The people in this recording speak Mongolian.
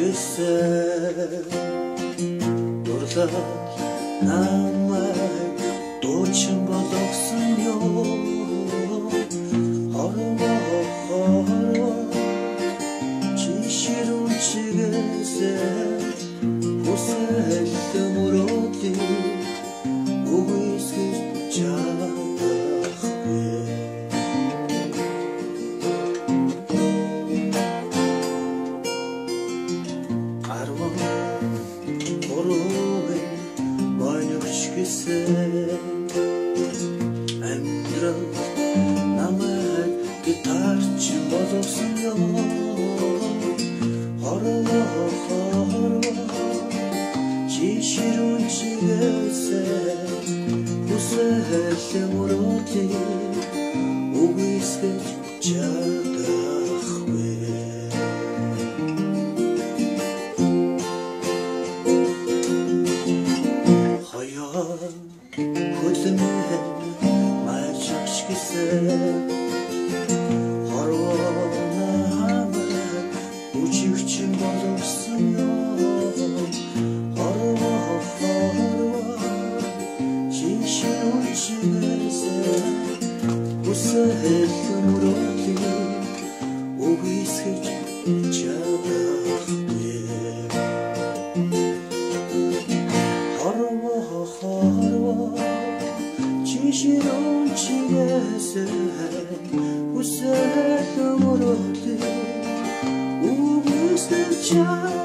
чигээсээ дурлал намайг дуучин болгосон ёо хорвоо чи ширүүн чигээсээ хүсэл мөрөөдлийн үгүйсгэж чадахгүй амьдрал намайг гитарчин болгосон ёо хорвоо чи ширүүн чигээсээ хүсэл мөрөөдлийн үгүйсгэж чадахгүй Хөдөлмөр маяг гисэн хорвоо намайг үчигчин болгосон ёо хорвоо чи ширүүн чигээсээ хүсэл мөрөөдлийн үгүйсгэж чадахгүй Чиширүүн чигээсээ хүсэл мөрөөдлийн үгүйсгэж чадахгүй